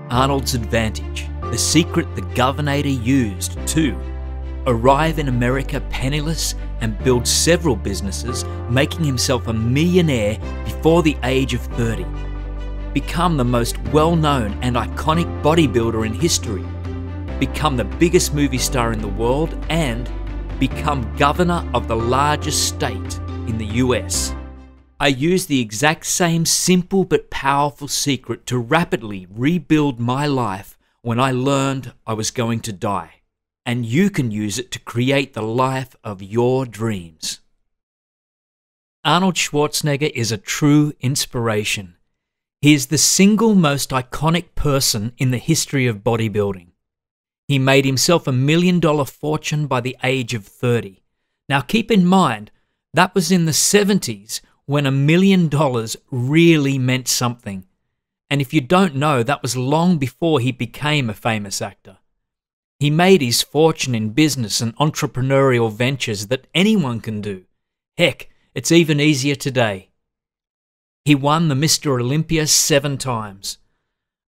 Arnold's Advantage, the secret the Governator used to arrive in America penniless and build several businesses, making himself a millionaire before the age of 30. Become the most well-known and iconic bodybuilder in history. Become the biggest movie star in the world and become governor of the largest state in the US. I used the exact same simple but powerful secret to rapidly rebuild my life when I learned I was going to die. And you can use it to create the life of your dreams. Arnold Schwarzenegger is a true inspiration. He is the single most iconic person in the history of bodybuilding. He made himself $1 million fortune by the age of 30. Now keep in mind, that was in the 70s when $1 million really meant something. And if you don't know, that was long before he became a famous actor. He made his fortune in business and entrepreneurial ventures that anyone can do. Heck, it's even easier today. He won the Mr. Olympia 7 times.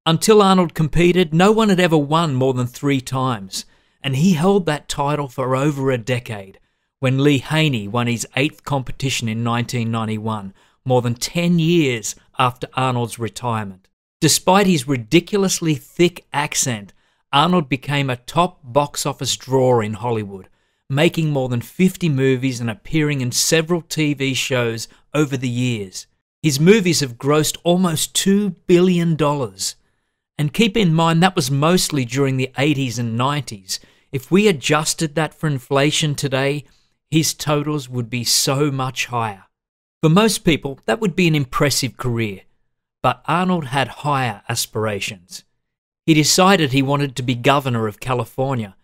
Until Arnold competed, no one had ever won more than 3 times, and he held that title for over a decade, when Lee Haney won his 8th competition in 1991, more than 10 years after Arnold's retirement. Despite his ridiculously thick accent, Arnold became a top box office draw in Hollywood, making more than 50 movies and appearing in several TV shows over the years. His movies have grossed almost $2 billion. And keep in mind that was mostly during the 80s and 90s. If we adjusted that for inflation today, his totals would be so much higher. For most people, that would be an impressive career. But Arnold had higher aspirations. He decided he wanted to be governor of California.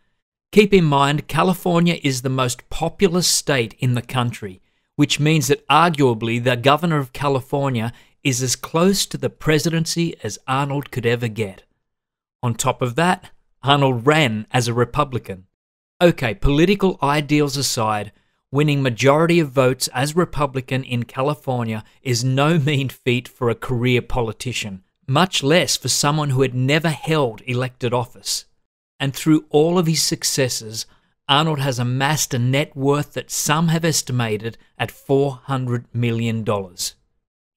Keep in mind, California is the most populous state in the country, which means that arguably the governor of California is as close to the presidency as Arnold could ever get. On top of that, Arnold ran as a Republican. Okay, political ideals aside, winning majority of votes as Republican in California is no mean feat for a career politician, much less for someone who had never held elected office. And through all of his successes, Arnold has amassed a net worth that some have estimated at $400 million.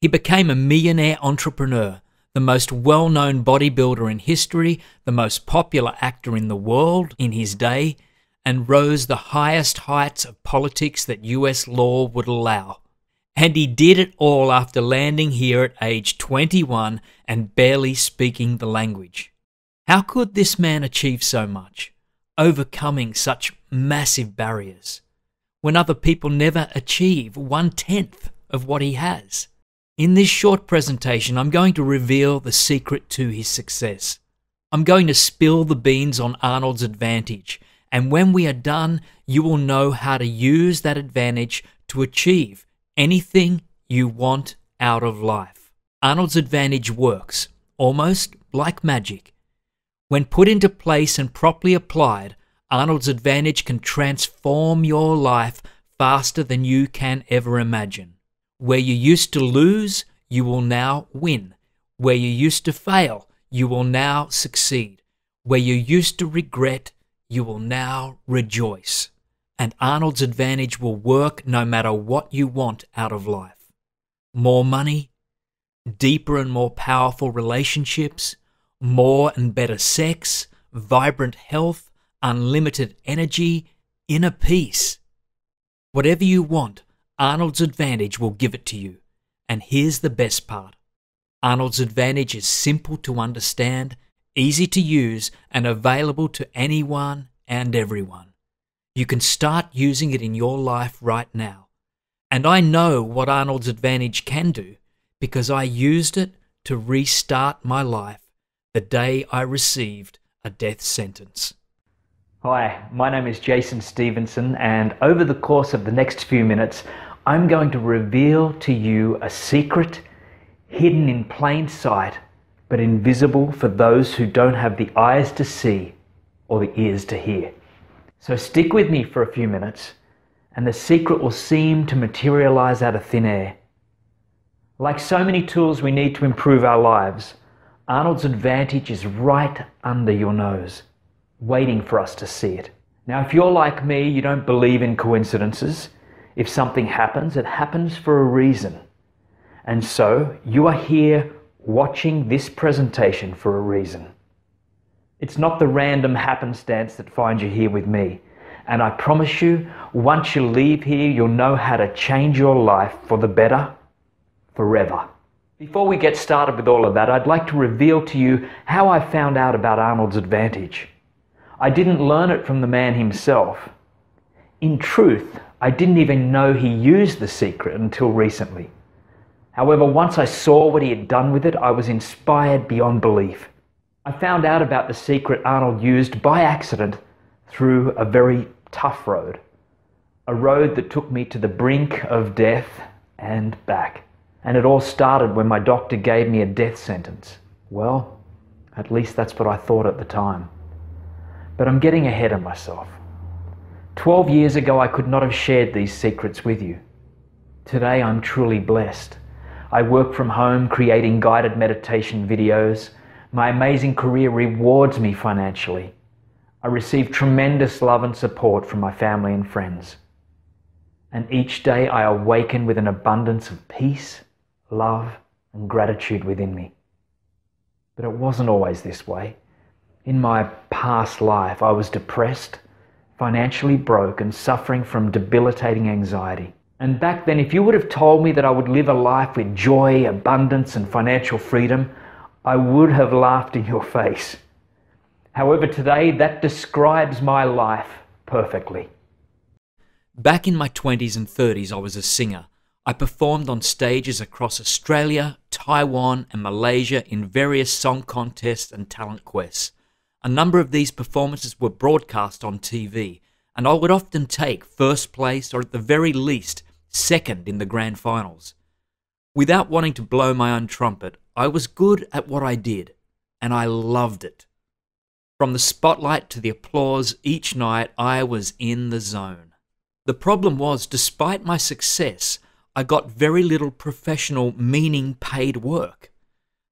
He became a millionaire entrepreneur, the most well-known bodybuilder in history, the most popular actor in the world in his day, and rose the highest heights of politics that US law would allow. And he did it all after landing here at age 21 and barely speaking the language. How could this man achieve so much, overcoming such massive barriers, when other people never achieve 1/10 of what he has? In this short presentation, I'm going to reveal the secret to his success. I'm going to spill the beans on Arnold's advantage, and when we are done, you will know how to use that advantage to achieve anything you want out of life. Arnold's advantage works, almost like magic. When put into place and properly applied, Arnold's advantage can transform your life faster than you can ever imagine. Where you used to lose, you will now win. Where you used to fail, you will now succeed. Where you used to regret, you will now rejoice. And Arnold's advantage will work no matter what you want out of life. More money, deeper and more powerful relationships, more and better sex, vibrant health, unlimited energy, inner peace. Whatever you want, Arnold's advantage will give it to you. And here's the best part. Arnold's advantage is simple to understand, easy to use, and available to anyone and everyone. You can start using it in your life right now. And I know what Arnold's advantage can do because I used it to restart my life the day I received a death sentence. Hi, my name is Jason Stevenson, and over the course of the next few minutes, I'm going to reveal to you a secret hidden in plain sight, but invisible for those who don't have the eyes to see or the ears to hear. So stick with me for a few minutes, and the secret will seem to materialize out of thin air. Like so many tools we need to improve our lives, Arnold's Advantage is right under your nose, waiting for us to see it. Now, if you're like me, you don't believe in coincidences. If something happens, it happens for a reason. And so, you are here watching this presentation for a reason. It's not the random happenstance that finds you here with me. And I promise you, once you leave here, you'll know how to change your life for the better, forever. Before we get started with all of that, I'd like to reveal to you how I found out about Arnold's Advantage. I didn't learn it from the man himself. In truth, I didn't even know he used the secret until recently. However, once I saw what he had done with it, I was inspired beyond belief. I found out about the secret Arnold used by accident through a very tough road. A road that took me to the brink of death and back. And it all started when my doctor gave me a death sentence. Well, at least that's what I thought at the time. But I'm getting ahead of myself. 12 years ago, I could not have shared these secrets with you. Today, I'm truly blessed. I work from home creating guided meditation videos. My amazing career rewards me financially. I receive tremendous love and support from my family and friends. And each day I awaken with an abundance of peace, love, and gratitude within me. But it wasn't always this way. In my past life, I was depressed, financially broke, and suffering from debilitating anxiety. And back then, if you would have told me that I would live a life with joy, abundance, and financial freedom, I would have laughed in your face. However, today, that describes my life perfectly. Back in my 20s and 30s, I was a singer. I performed on stages across Australia, Taiwan, and Malaysia in various song contests and talent quests. A number of these performances were broadcast on TV, and I would often take first place or at the very least second in the grand finals. Without wanting to blow my own trumpet, I was good at what I did, and I loved it. From the spotlight to the applause each night, I was in the zone. The problem was, despite my success, I got very little professional, meaning paid work.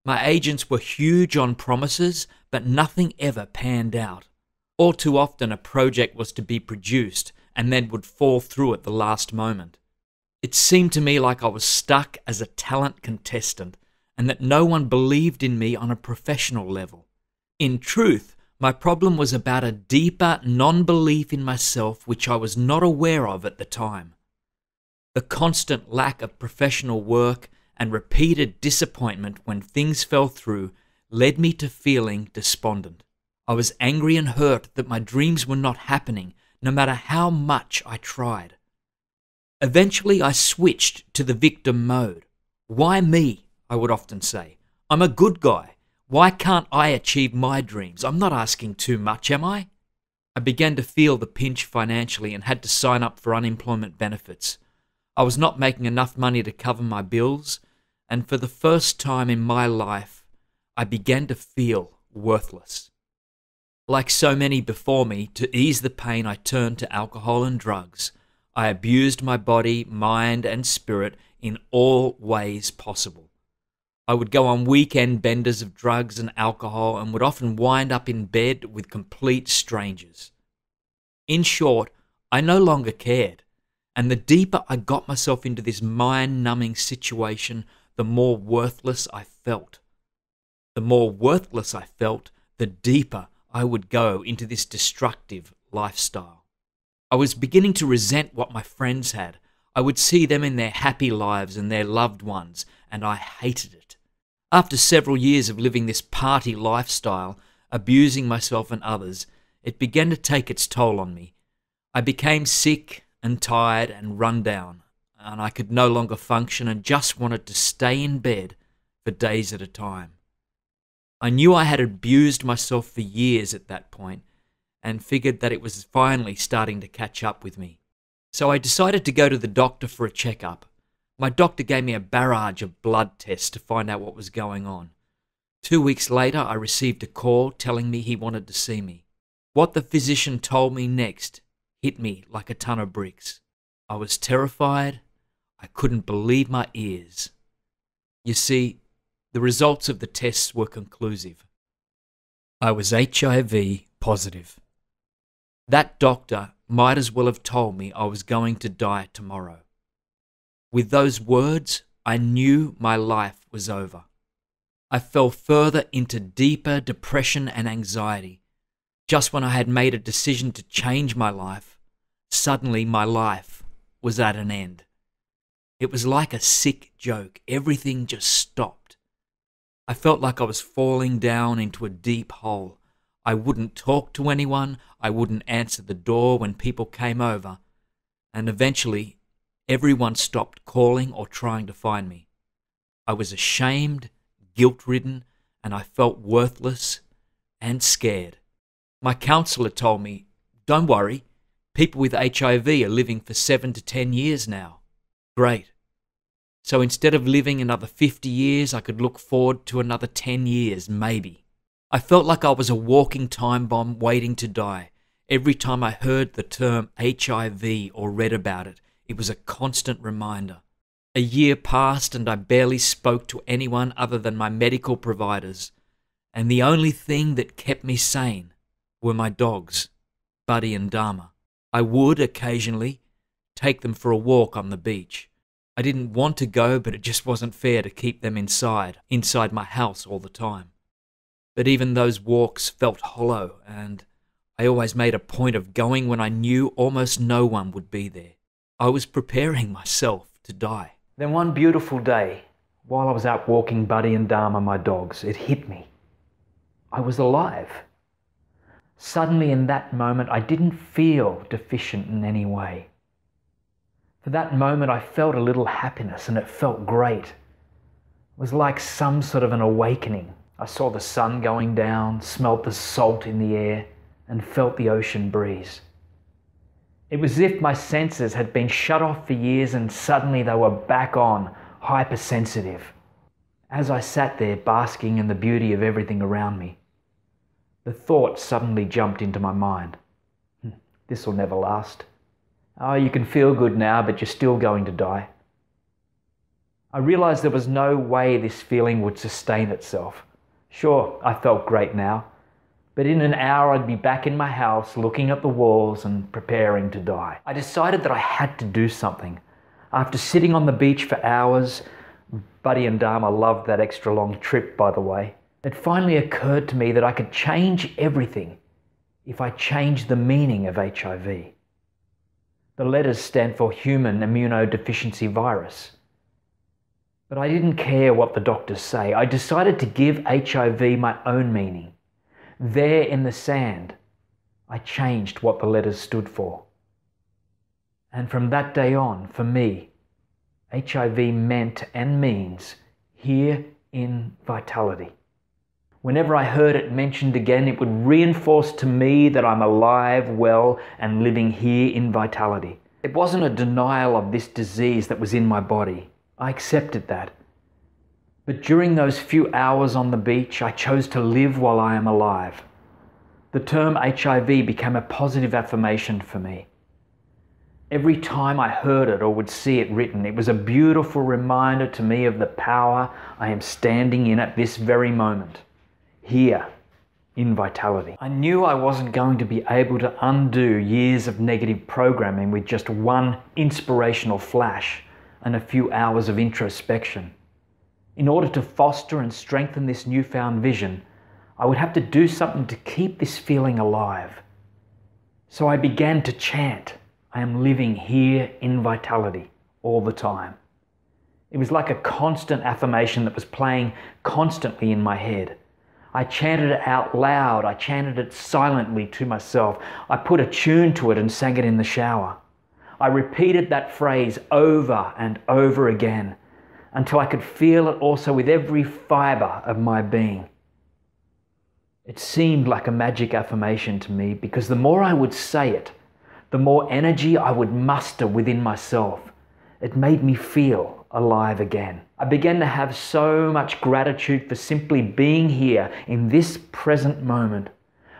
My agents were huge on promises, but nothing ever panned out. All too often a project was to be produced and then would fall through at the last moment. It seemed to me like I was stuck as a talent contestant and that no one believed in me on a professional level. In truth, my problem was about a deeper non-belief in myself which I was not aware of at the time. The constant lack of professional work and repeated disappointment when things fell through led me to feeling despondent. I was angry and hurt that my dreams were not happening, no matter how much I tried. Eventually, I switched to the victim mode. Why me? I would often say. I'm a good guy. Why can't I achieve my dreams? I'm not asking too much, am I? I began to feel the pinch financially and had to sign up for unemployment benefits. I was not making enough money to cover my bills, and for the first time in my life, I began to feel worthless. Like so many before me, to ease the pain, I turned to alcohol and drugs. I abused my body, mind, and spirit in all ways possible. I would go on weekend benders of drugs and alcohol and would often wind up in bed with complete strangers. In short, I no longer cared, and the deeper I got myself into this mind-numbing situation, the more worthless I felt. The more worthless I felt, the deeper I would go into this destructive lifestyle. I was beginning to resent what my friends had. I would see them in their happy lives and their loved ones, and I hated it. After several years of living this party lifestyle, abusing myself and others, it began to take its toll on me. I became sick and tired and run down, and I could no longer function and just wanted to stay in bed for days at a time. I knew I had abused myself for years at that point, and figured that it was finally starting to catch up with me. So I decided to go to the doctor for a checkup. My doctor gave me a barrage of blood tests to find out what was going on. 2 weeks later, I received a call telling me he wanted to see me. What the physician told me next hit me like a ton of bricks. I was terrified. I couldn't believe my ears. You see, The results of the tests were conclusive. I was HIV positive. That doctor might as well have told me I was going to die tomorrow. With those words, I knew my life was over. I fell further into deeper depression and anxiety. Just when I had made a decision to change my life, suddenly my life was at an end. It was like a sick joke. Everything just stopped. I felt like I was falling down into a deep hole. I wouldn't talk to anyone. I wouldn't answer the door when people came over. And eventually, everyone stopped calling or trying to find me. I was ashamed, guilt-ridden, and I felt worthless and scared. My counselor told me, "Don't worry, people with HIV are living for 7 to 10 years now." Great. So instead of living another 50 years, I could look forward to another 10 years, maybe. I felt like I was a walking time bomb waiting to die. Every time I heard the term HIV or read about it, it was a constant reminder. A year passed and I barely spoke to anyone other than my medical providers. And the only thing that kept me sane were my dogs, Buddy and Dharma. I would occasionally take them for a walk on the beach. I didn't want to go, but it just wasn't fair to keep them inside my house all the time. But even those walks felt hollow, and I always made a point of going when I knew almost no one would be there. I was preparing myself to die. Then one beautiful day, while I was out walking Buddy and Dharma, my dogs, it hit me. I was alive. Suddenly in that moment, I didn't feel deficient in any way. For that moment, I felt a little happiness and it felt great. It was like some sort of an awakening. I saw the sun going down, smelt the salt in the air, and felt the ocean breeze. It was as if my senses had been shut off for years and suddenly they were back on, hypersensitive. As I sat there basking in the beauty of everything around me, the thought suddenly jumped into my mind. This will never last. Oh, you can feel good now, but you're still going to die. I realized there was no way this feeling would sustain itself. Sure, I felt great now, but in an hour I'd be back in my house looking at the walls and preparing to die. I decided that I had to do something. After sitting on the beach for hours, Buddy and Dharma loved that extra long trip, by the way, it finally occurred to me that I could change everything if I changed the meaning of HIV. The letters stand for human immunodeficiency virus. But I didn't care what the doctors say. I decided to give HIV my own meaning. There in the sand, I changed what the letters stood for. And from that day on, for me, HIV meant and means here in vitality. Whenever I heard it mentioned again, it would reinforce to me that I'm alive, well, and living here in vitality. It wasn't a denial of this disease that was in my body. I accepted that. But during those few hours on the beach, I chose to live while I am alive. The term HIV became a positive affirmation for me. Every time I heard it or would see it written, it was a beautiful reminder to me of the power I am standing in at this very moment. Here, in vitality. I knew I wasn't going to be able to undo years of negative programming with just one inspirational flash and a few hours of introspection. In order to foster and strengthen this newfound vision, I would have to do something to keep this feeling alive. So I began to chant, I am living here in vitality all the time. It was like a constant affirmation that was playing constantly in my head. I chanted it out loud. I chanted it silently to myself. I put a tune to it and sang it in the shower. I repeated that phrase over and over again until I could feel it also with every fiber of my being. It seemed like a magic affirmation to me because the more I would say it, the more energy I would muster within myself. It made me feel alive again. I began to have so much gratitude for simply being here in this present moment.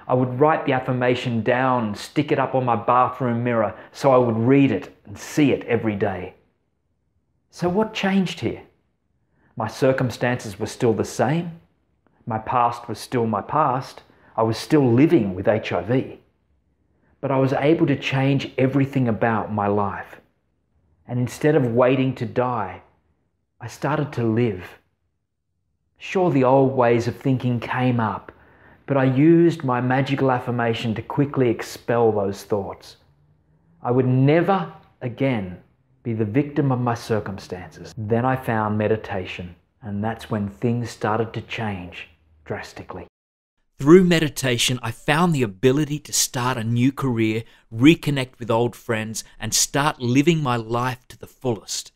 I would write the affirmation down and stick it up on my bathroom mirror so I would read it and see it every day. So what changed here? My circumstances were still the same. My past was still my past. I was still living with HIV. But I was able to change everything about my life. And instead of waiting to die, I started to live. Sure, the old ways of thinking came up, but I used my magical affirmation to quickly expel those thoughts. I would never again be the victim of my circumstances. Then I found meditation, and that's when things started to change drastically. Through meditation, I found the ability to start a new career, reconnect with old friends, and start living my life to the fullest.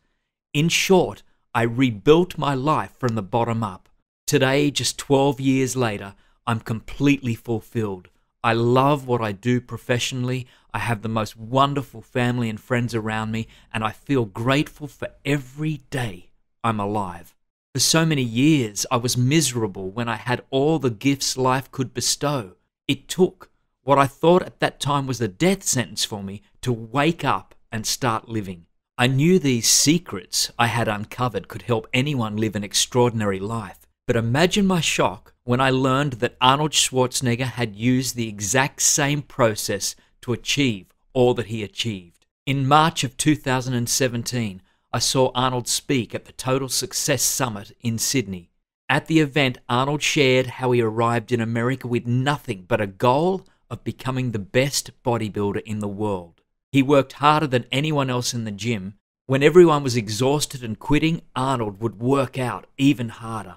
In short, I rebuilt my life from the bottom up. Today, just 12 years later, I'm completely fulfilled. I love what I do professionally. I have the most wonderful family and friends around me, and I feel grateful for every day I'm alive. For so many years, I was miserable when I had all the gifts life could bestow. It took what I thought at that time was a death sentence for me to wake up and start living. I knew these secrets I had uncovered could help anyone live an extraordinary life. But imagine my shock when I learned that Arnold Schwarzenegger had used the exact same process to achieve all that he achieved. In March of 2017, I saw Arnold speak at the Total Success Summit in Sydney. At the event, Arnold shared how he arrived in America with nothing but a goal of becoming the best bodybuilder in the world. He worked harder than anyone else in the gym. When everyone was exhausted and quitting, Arnold would work out even harder.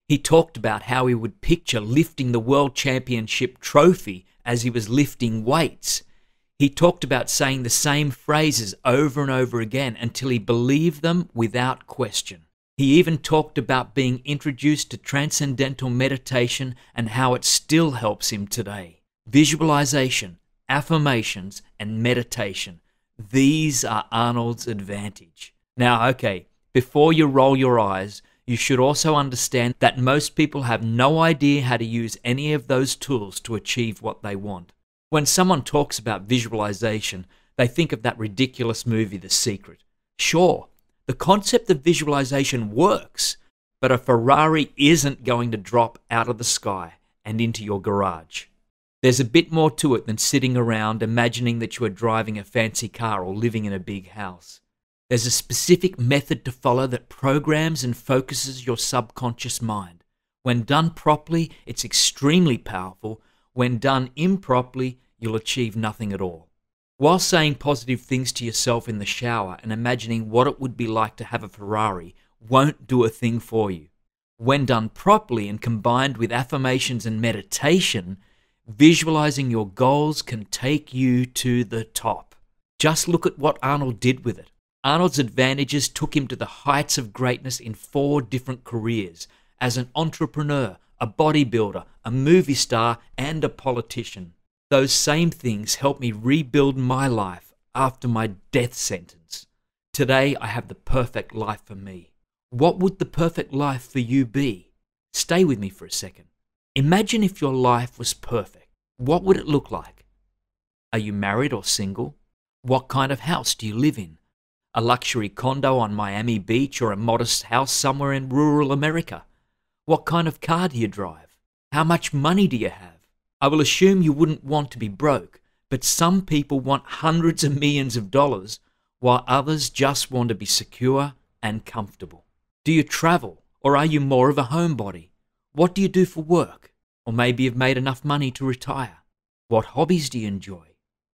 He talked about how he would picture lifting the World Championship trophy as he was lifting weights. He talked about saying the same phrases over and over again until he believed them without question. He even talked about being introduced to transcendental meditation and how it still helps him today. Visualization, affirmations, and meditation. These are Arnold's advantage. Now, okay, before you roll your eyes, you should also understand that most people have no idea how to use any of those tools to achieve what they want. When someone talks about visualization, they think of that ridiculous movie, The Secret. Sure, the concept of visualization works, but a Ferrari isn't going to drop out of the sky and into your garage. There's a bit more to it than sitting around imagining that you are driving a fancy car or living in a big house. There's a specific method to follow that programs and focuses your subconscious mind. When done properly, it's extremely powerful. When done improperly, you'll achieve nothing at all. While saying positive things to yourself in the shower and imagining what it would be like to have a Ferrari won't do a thing for you. When done properly and combined with affirmations and meditation, visualizing your goals can take you to the top. Just look at what Arnold did with it. Arnold's advantages took him to the heights of greatness in 4 different careers: as an entrepreneur, a bodybuilder, a movie star, and a politician. Those same things helped me rebuild my life after my death sentence. Today, I have the perfect life for me. What would the perfect life for you be? Stay with me for a second. Imagine if your life was perfect. What would it look like? Are you married or single? What kind of house do you live in? A luxury condo on Miami Beach or a modest house somewhere in rural America? What kind of car do you drive? How much money do you have? I will assume you wouldn't want to be broke, but some people want hundreds of millions of dollars, while others just want to be secure and comfortable. Do you travel, or are you more of a homebody? What do you do for work? Or maybe you've made enough money to retire. What hobbies do you enjoy?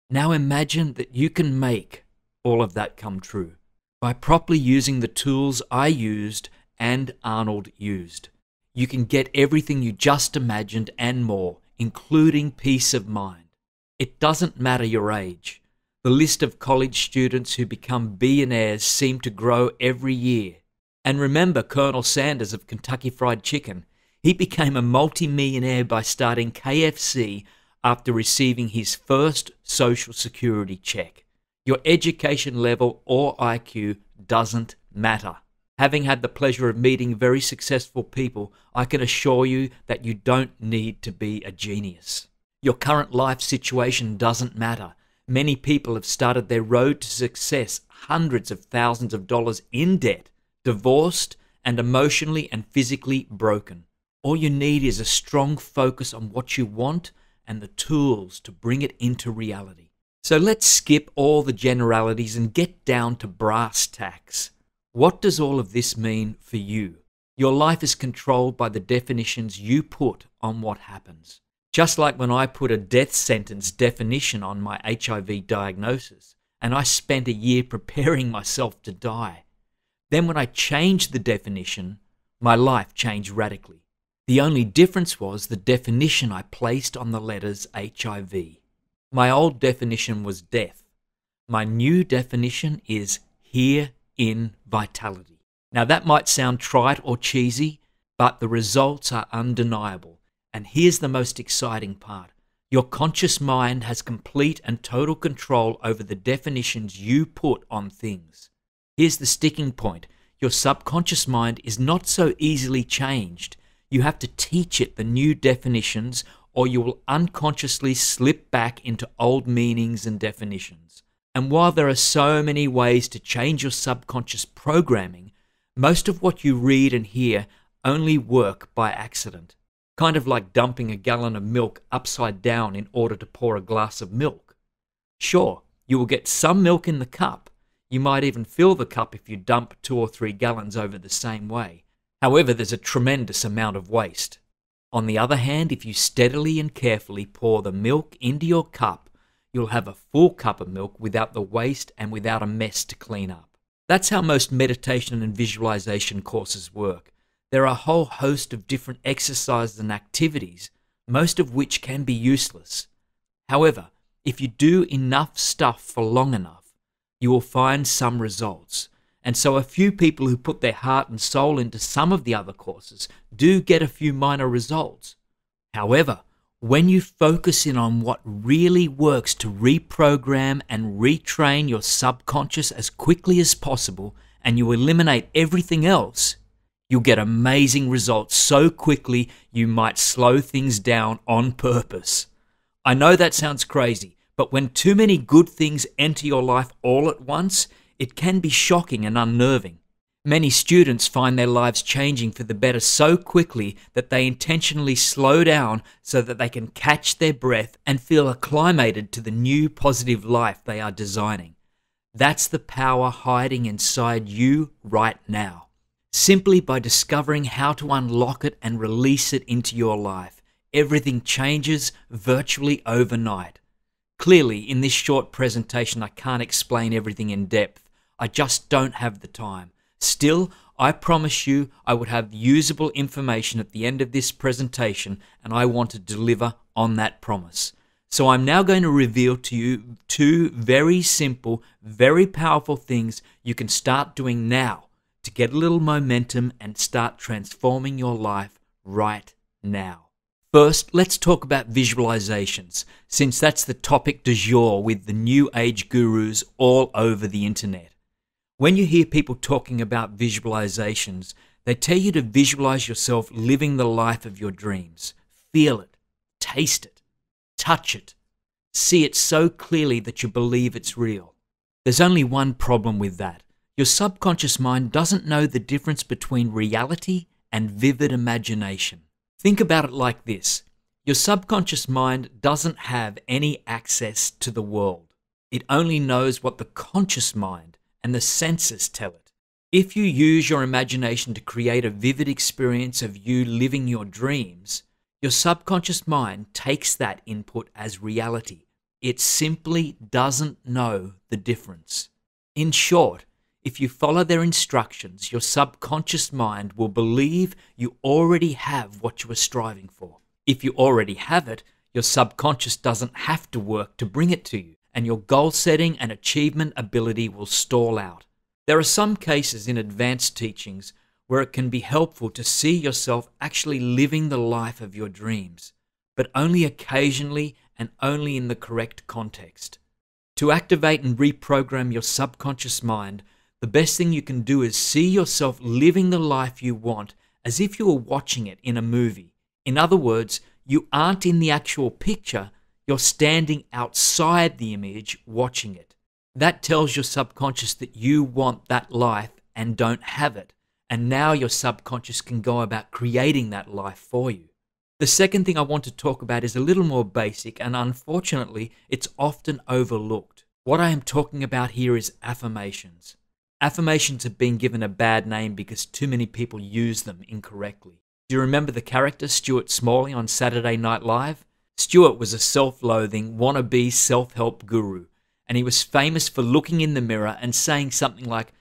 Now imagine that you can make all of that come true by properly using the tools I used and Arnold used. You can get everything you just imagined and more, including peace of mind. It doesn't matter your age. The list of college students who become billionaires seem to grow every year. And remember Colonel Sanders of Kentucky Fried Chicken. He became a multi-millionaire by starting KFC after receiving his first Social Security check. Your education level or IQ doesn't matter. Having had the pleasure of meeting very successful people, I can assure you that you don't need to be a genius. Your current life situation doesn't matter. Many people have started their road to success hundreds of thousands of dollars in debt, divorced, and emotionally and physically broken. All you need is a strong focus on what you want and the tools to bring it into reality. So let's skip all the generalities and get down to brass tacks. What does all of this mean for you? Your life is controlled by the definitions you put on what happens. Just like when I put a death sentence definition on my HIV diagnosis, and I spent a year preparing myself to die. Then when I changed the definition, my life changed radically. The only difference was the definition I placed on the letters HIV. My old definition was death. My new definition is here in vitality. Now that might sound trite or cheesy, but the results are undeniable. And here's the most exciting part. Your conscious mind has complete and total control over the definitions you put on things. Here's the sticking point. Your subconscious mind is not so easily changed. You have to teach it the new definitions, or you will unconsciously slip back into old meanings and definitions. And while there are so many ways to change your subconscious programming, most of what you read and hear only work by accident. Kind of like dumping a gallon of milk upside down in order to pour a glass of milk. Sure, you will get some milk in the cup. You might even fill the cup if you dump 2 or 3 gallons over the same way. However, there's a tremendous amount of waste. On the other hand, if you steadily and carefully pour the milk into your cup, you'll have a full cup of milk without the waste and without a mess to clean up. That's how most meditation and visualization courses work. There are a whole host of different exercises and activities, most of which can be useless. However, if you do enough stuff for long enough, you will find some results. And so a few people who put their heart and soul into some of the other courses do get a few minor results. However, when you focus in on what really works to reprogram and retrain your subconscious as quickly as possible, and you eliminate everything else, you'll get amazing results so quickly you might slow things down on purpose. I know that sounds crazy, but when too many good things enter your life all at once, it can be shocking and unnerving. Many students find their lives changing for the better so quickly that they intentionally slow down so that they can catch their breath and feel acclimated to the new positive life they are designing. That's the power hiding inside you right now. Simply by discovering how to unlock it and release it into your life, everything changes virtually overnight. Clearly, in this short presentation, I can't explain everything in depth. I just don't have the time. Still, I promise you I would have usable information at the end of this presentation, and I want to deliver on that promise. So I'm now going to reveal to you 2 very simple, very powerful things you can start doing now to get a little momentum and start transforming your life right now. First, let's talk about visualizations, since that's the topic du jour with the New Age gurus all over the internet. When you hear people talking about visualizations, they tell you to visualize yourself living the life of your dreams. Feel it, taste it, touch it, see it so clearly that you believe it's real. There's only one problem with that. Your subconscious mind doesn't know the difference between reality and vivid imagination. Think about it like this. Your subconscious mind doesn't have any access to the world. It only knows what the conscious mind and the senses tell it. If you use your imagination to create a vivid experience of you living your dreams, your subconscious mind takes that input as reality. It simply doesn't know the difference. In short, if you follow their instructions, your subconscious mind will believe you already have what you are striving for. If you already have it, your subconscious doesn't have to work to bring it to you, and your goal setting and achievement ability will stall out. There are some cases in advanced teachings where it can be helpful to see yourself actually living the life of your dreams, but only occasionally and only in the correct context. To activate and reprogram your subconscious mind, the best thing you can do is see yourself living the life you want as if you were watching it in a movie. In other words, you aren't in the actual picture, you're standing outside the image watching it. That tells your subconscious that you want that life and don't have it, and now your subconscious can go about creating that life for you. The second thing I want to talk about is a little more basic, and unfortunately, it's often overlooked. What I am talking about here is affirmations. Affirmations have been given a bad name because too many people use them incorrectly. Do you remember the character Stuart Smalley on Saturday Night Live? Stuart was a self-loathing, wannabe self-help guru, and he was famous for looking in the mirror and saying something like,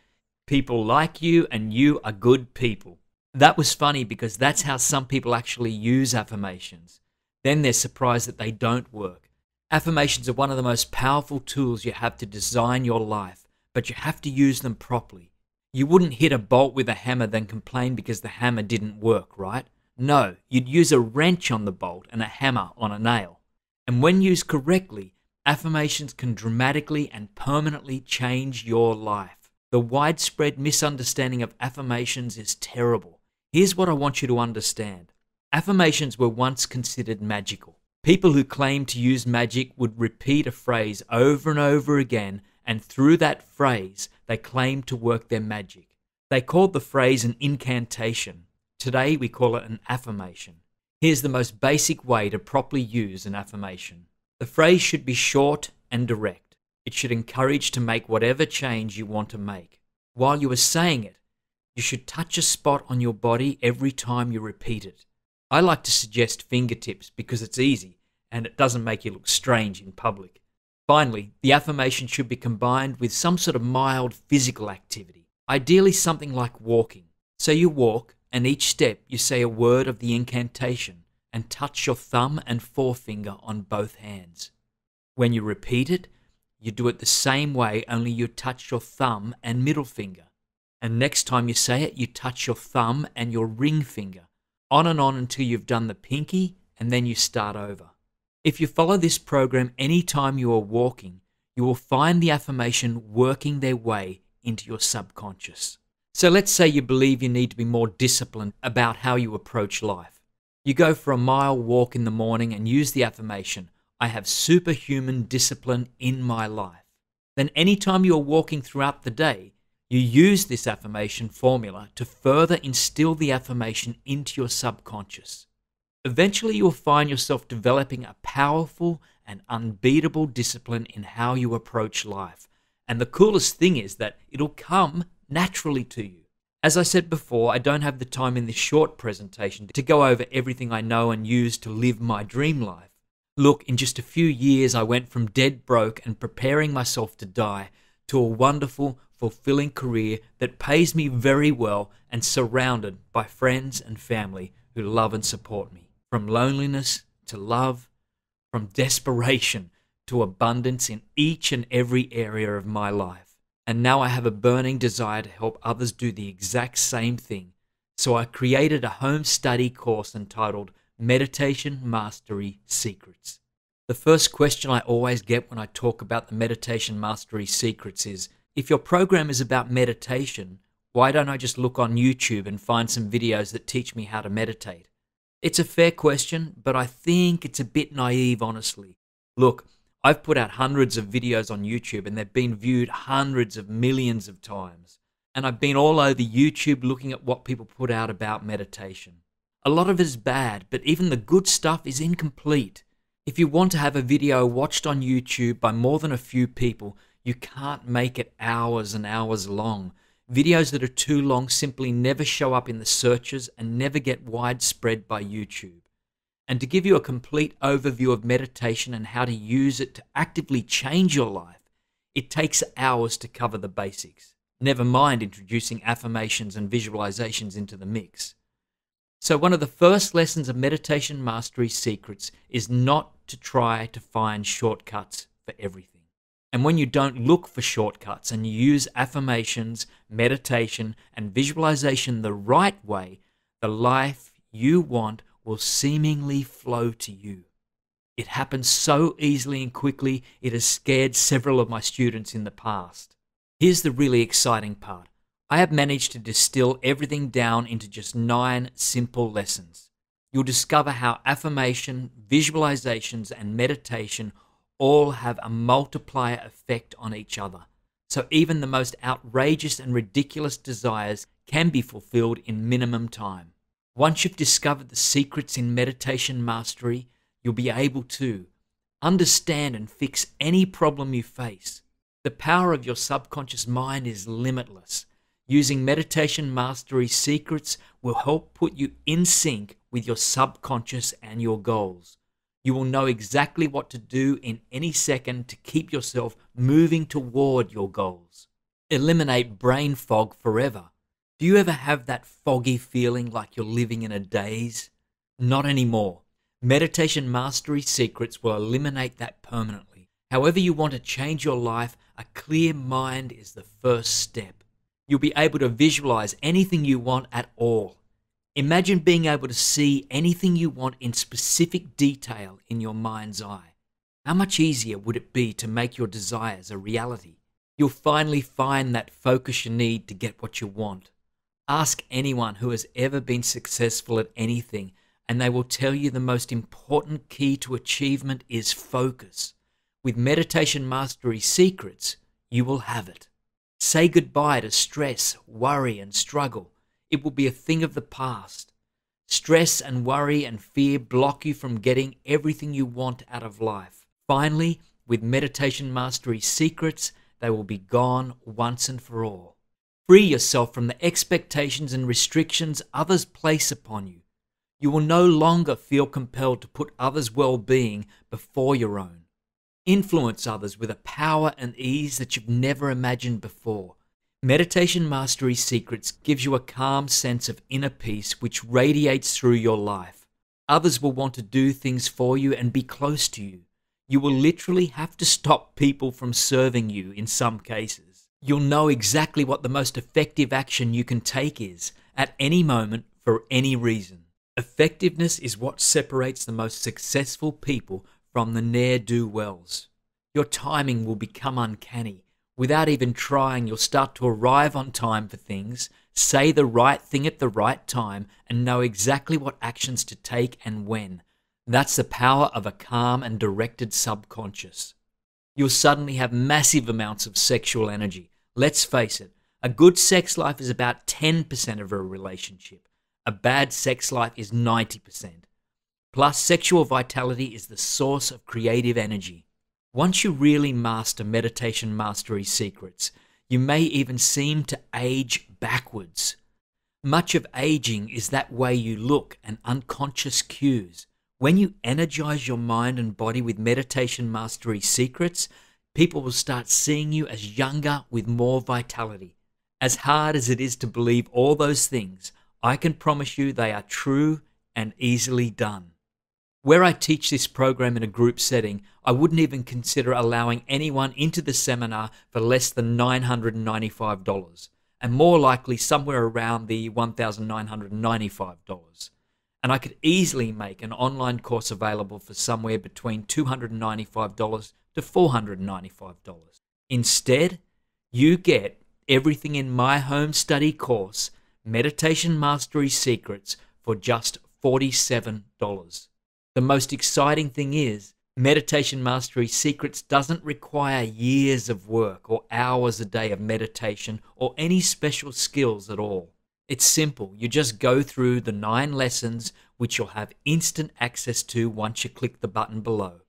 "People like you and you are good people." That was funny because that's how some people actually use affirmations. Then they're surprised that they don't work. Affirmations are one of the most powerful tools you have to design your life, but you have to use them properly. You wouldn't hit a bolt with a hammer then complain because the hammer didn't work, right? No, you'd use a wrench on the bolt and a hammer on a nail. And when used correctly, affirmations can dramatically and permanently change your life. The widespread misunderstanding of affirmations is terrible. Here's what I want you to understand. Affirmations were once considered magical. People who claimed to use magic would repeat a phrase over and over again, and through that phrase, they claimed to work their magic. They called the phrase an incantation. Today, we call it an affirmation. Here's the most basic way to properly use an affirmation. The phrase should be short and direct. It should encourage to make whatever change you want to make. While you are saying it, you should touch a spot on your body every time you repeat it. I like to suggest fingertips because it's easy and it doesn't make you look strange in public. Finally, the affirmation should be combined with some sort of mild physical activity, ideally something like walking. So you walk, and each step you say a word of the incantation and touch your thumb and forefinger on both hands. When you repeat it, you do it the same way, only you touch your thumb and middle finger. And next time you say it, you touch your thumb and your ring finger, on and on until you've done the pinky, and then you start over. If you follow this program anytime you are walking, you will find the affirmation working their way into your subconscious. So let's say you believe you need to be more disciplined about how you approach life. You go for a mile walk in the morning and use the affirmation, "I have superhuman discipline in my life." Then anytime you are walking throughout the day, you use this affirmation formula to further instill the affirmation into your subconscious. Eventually, you'll find yourself developing a powerful and unbeatable discipline in how you approach life. And the coolest thing is that it'll come naturally to you. As I said before, I don't have the time in this short presentation to go over everything I know and use to live my dream life. Look, in just a few years, I went from dead broke and preparing myself to die to a wonderful, fulfilling career that pays me very well and surrounded by friends and family who love and support me. From loneliness to love, from desperation to abundance in each and every area of my life. And now I have a burning desire to help others do the exact same thing. So I created a home study course entitled Meditation Mastery Secrets. The first question I always get when I talk about the Meditation Mastery Secrets is, if your program is about meditation, why don't I just look on YouTube and find some videos that teach me how to meditate? It's a fair question, but I think it's a bit naive, honestly. Look, I've put out hundreds of videos on YouTube and they've been viewed hundreds of millions of times. And I've been all over YouTube looking at what people put out about meditation. A lot of it is bad, but even the good stuff is incomplete. If you want to have a video watched on YouTube by more than a few people, you can't make it hours and hours long. Videos that are too long simply never show up in the searches and never get widespread by YouTube. And to give you a complete overview of meditation and how to use it to actively change your life, it takes hours to cover the basics. Never mind introducing affirmations and visualizations into the mix. So one of the first lessons of Meditation Mastery Secrets is not to try to find shortcuts for everything. And when you don't look for shortcuts and you use affirmations, meditation, and visualization the right way, the life you want will seemingly flow to you. It happens so easily and quickly, it has scared several of my students in the past. Here's the really exciting part. I have managed to distill everything down into just 9 simple lessons. You'll discover how affirmation, visualizations, and meditation all have a multiplier effect on each other. So even the most outrageous and ridiculous desires can be fulfilled in minimum time. Once you've discovered the secrets in meditation mastery, you'll be able to understand and fix any problem you face. The power of your subconscious mind is limitless. Using meditation mastery secrets will help put you in sync with your subconscious and your goals. You will know exactly what to do in any second to keep yourself moving toward your goals. Eliminate brain fog forever. Do you ever have that foggy feeling like you're living in a daze? Not anymore. Meditation mastery secrets will eliminate that permanently. However you want to change your life, a clear mind is the first step. You'll be able to visualize anything you want at all. Imagine being able to see anything you want in specific detail in your mind's eye. How much easier would it be to make your desires a reality? You'll finally find that focus you need to get what you want. Ask anyone who has ever been successful at anything, and they will tell you the most important key to achievement is focus. With meditation mastery secrets, you will have it. Say goodbye to stress, worry, and struggle. It will be a thing of the past. Stress and worry and fear block you from getting everything you want out of life. Finally, with meditation mastery secrets, they will be gone once and for all. Free yourself from the expectations and restrictions others place upon you. You will no longer feel compelled to put others' well-being before your own. Influence others with a power and ease that you've never imagined before. Meditation Mastery Secrets gives you a calm sense of inner peace which radiates through your life. Others will want to do things for you and be close to you. You will literally have to stop people from serving you in some cases. You'll know exactly what the most effective action you can take is at any moment for any reason. Effectiveness is what separates the most successful people from the ne'er-do-wells. Your timing will become uncanny. Without even trying, you'll start to arrive on time for things, say the right thing at the right time, and know exactly what actions to take and when. That's the power of a calm and directed subconscious. You'll suddenly have massive amounts of sexual energy. Let's face it, a good sex life is about 10% of a relationship. A bad sex life is 90%. Plus, sexual vitality is the source of creative energy. Once you really master meditation mastery secrets, you may even seem to age backwards. Much of aging is that way you look and unconscious cues. When you energize your mind and body with meditation mastery secrets, people will start seeing you as younger with more vitality. As hard as it is to believe all those things, I can promise you they are true and easily done. Where I teach this program in a group setting, I wouldn't even consider allowing anyone into the seminar for less than $995, and more likely somewhere around the $1,995. And I could easily make an online course available for somewhere between $295 to $495. Instead, you get everything in my home study course, Meditation Mastery Secrets, for just $47. The most exciting thing is, Meditation Mastery Secrets doesn't require years of work or hours a day of meditation or any special skills at all. It's simple. You just go through the 9 lessons which you'll have instant access to once you click the button below.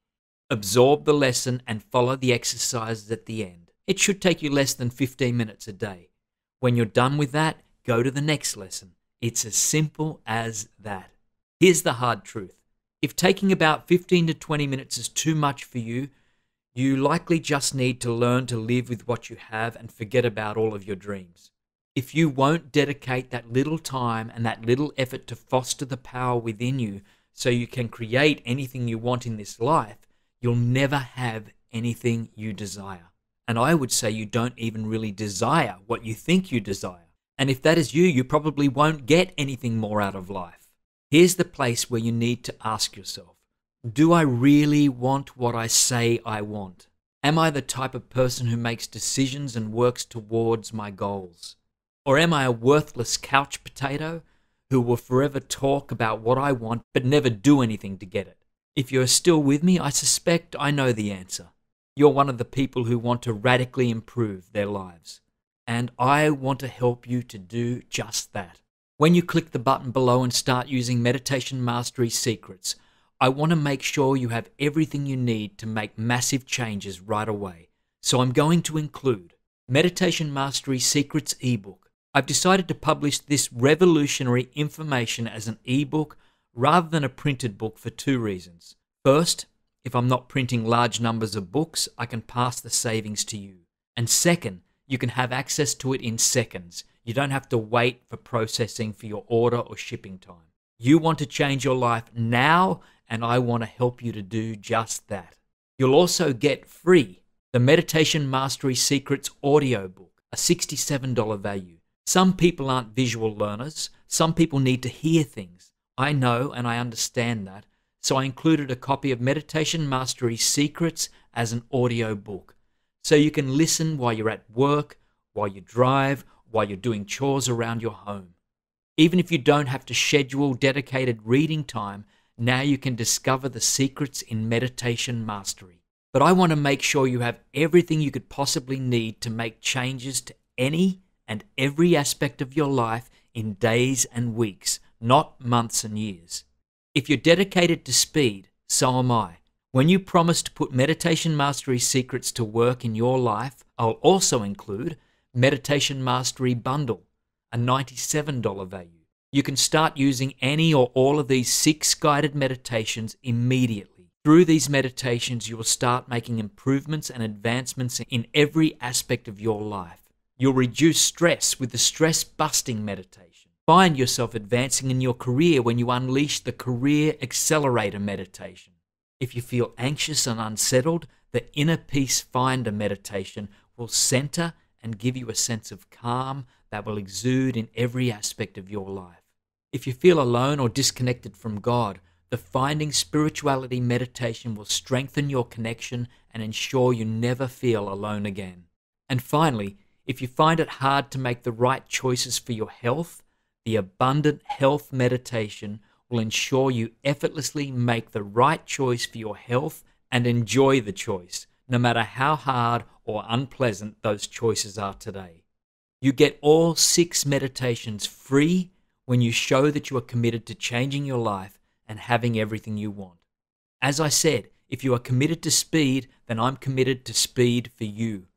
Absorb the lesson and follow the exercises at the end. It should take you less than 15 minutes a day. When you're done with that, go to the next lesson. It's as simple as that. Here's the hard truth. If taking about 15 to 20 minutes is too much for you, you likely just need to learn to live with what you have and forget about all of your dreams. If you won't dedicate that little time and that little effort to foster the power within you so you can create anything you want in this life, you'll never have anything you desire. And I would say you don't even really desire what you think you desire. And if that is you, you probably won't get anything more out of life. Here's the place where you need to ask yourself, do I really want what I say I want? Am I the type of person who makes decisions and works towards my goals? Or am I a worthless couch potato who will forever talk about what I want but never do anything to get it? If you're still with me, I suspect I know the answer. You're one of the people who want to radically improve their lives. and I want to help you to do just that. When you click the button below and start using Meditation Mastery Secrets, I want to make sure you have everything you need to make massive changes right away. So I'm going to include Meditation Mastery Secrets ebook. I've decided to publish this revolutionary information as an ebook rather than a printed book for two reasons. First, if I'm not printing large numbers of books, I can pass the savings to you. And second, you can have access to it in seconds. You don't have to wait for processing for your order or shipping time. You want to change your life now, and I want to help you to do just that. You'll also get free the Meditation Mastery Secrets audiobook, a $67 value. Some people aren't visual learners. Some people need to hear things. I know and I understand that. So I included a copy of Meditation Mastery Secrets as an audiobook. So you can listen while you're at work, while you drive, while you're doing chores around your home. Even if you don't have to schedule dedicated reading time, now you can discover the secrets in Meditation Mastery. But I want to make sure you have everything you could possibly need to make changes to any and every aspect of your life in days and weeks, not months and years. If you're dedicated to speed, so am I. When you promise to put Meditation Mastery Secrets to work in your life, I'll also include Meditation Mastery Bundle, a $97 value. You can start using any or all of these 6 guided meditations immediately. Through these meditations, you will start making improvements and advancements in every aspect of your life. You'll reduce stress with the Stress Busting Meditation. Find yourself advancing in your career when you unleash the Career Accelerator Meditation. If you feel anxious and unsettled, the Inner Peace Finder Meditation will center and give you a sense of calm that will exude in every aspect of your life. If you feel alone or disconnected from God, the Finding Spirituality Meditation will strengthen your connection and ensure you never feel alone again. And finally, if you find it hard to make the right choices for your health, the Abundant Health Meditation will ensure you effortlessly make the right choice for your health and enjoy the choice, no matter how hard or unpleasant those choices are today. You get all 6 meditations free when you show that you are committed to changing your life and having everything you want. As I said, if you are committed to speed, then I'm committed to speed for you.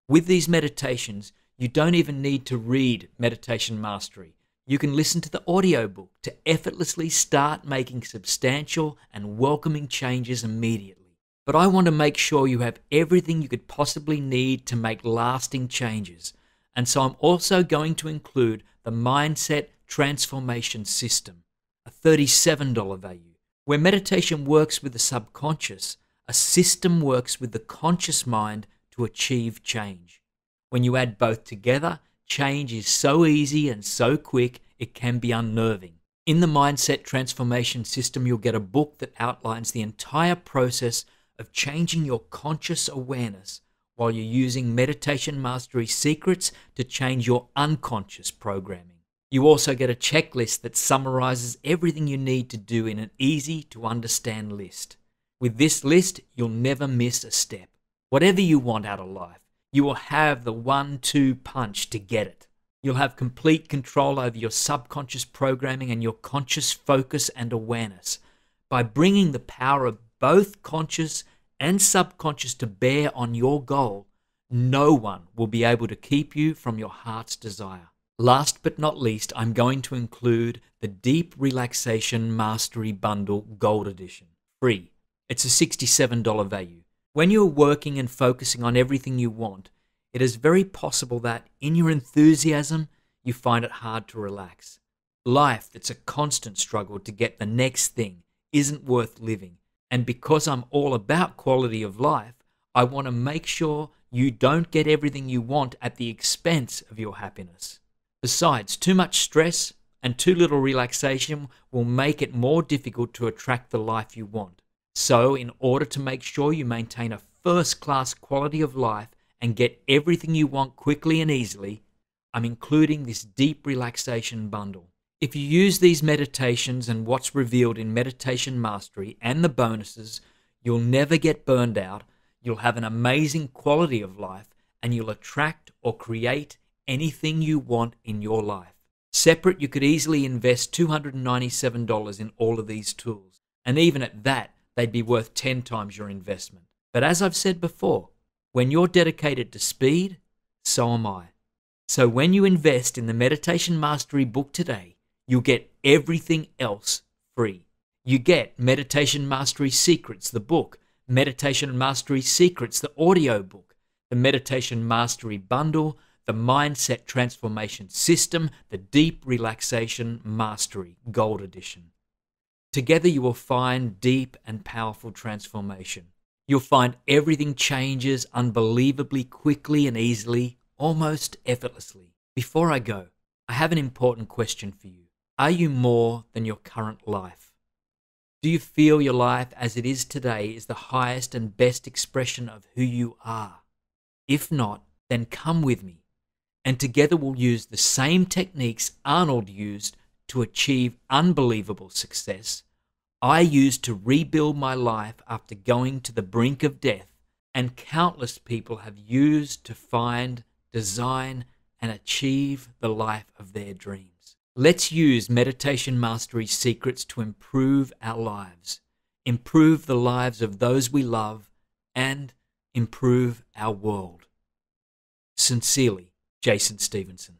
With these meditations, you don't even need to read Meditation Mastery. You can listen to the audiobook to effortlessly start making substantial and welcoming changes immediately. But I want to make sure you have everything you could possibly need to make lasting changes. And so I'm also going to include the Mindset Transformation System, a $37 value. Where meditation works with the subconscious, a system works with the conscious mind to achieve change. When you add both together, change is so easy and so quick, it can be unnerving. In the Mindset Transformation System, you'll get a book that outlines the entire process of changing your conscious awareness while you're using Meditation Mastery Secrets to change your unconscious programming. You also get a checklist that summarizes everything you need to do in an easy-to-understand list. With this list, you'll never miss a step. Whatever you want out of life, you will have the 1-2 punch to get it. You'll have complete control over your subconscious programming and your conscious focus and awareness. By bringing the power of both conscious and subconscious to bear on your goal, no one will be able to keep you from your heart's desire. Last but not least, I'm going to include the Deep Relaxation Mastery Bundle Gold Edition, free. It's a $67 value. When you're working and focusing on everything you want, it is very possible that in your enthusiasm, you find it hard to relax. Life that's a constant struggle to get the next thing isn't worth living. And because I'm all about quality of life, I want to make sure you don't get everything you want at the expense of your happiness. Besides, too much stress and too little relaxation will make it more difficult to attract the life you want. So, in order to make sure you maintain a first-class quality of life and get everything you want quickly and easily, I'm including this Deep Relaxation Bundle. If you use these meditations and what's revealed in Meditation Mastery and the bonuses, you'll never get burned out, you'll have an amazing quality of life, and you'll attract or create anything you want in your life. Separate, you could easily invest $297 in all of these tools. And even at that, they'd be worth 10 times your investment. But as I've said before, when you're dedicated to speed, so am I. So when you invest in the Meditation Mastery book today, you'll get everything else free. You get Meditation Mastery Secrets, the book, Meditation Mastery Secrets, the audio book, the Meditation Mastery Bundle, the Mindset Transformation System, the Deep Relaxation Mastery Gold Edition. Together you will find deep and powerful transformation. You'll find everything changes unbelievably quickly and easily, almost effortlessly. Before I go, I have an important question for you. Are you more than your current life? Do you feel your life as it is today is the highest and best expression of who you are? If not, then come with me, and together we'll use the same techniques Arnold used to achieve unbelievable success, I used to rebuild my life after going to the brink of death, and countless people have used to find, design, and achieve the life of their dreams. Let's use Meditation Mastery Secrets to improve our lives, improve the lives of those we love, and improve our world. Sincerely, Jason Stevenson.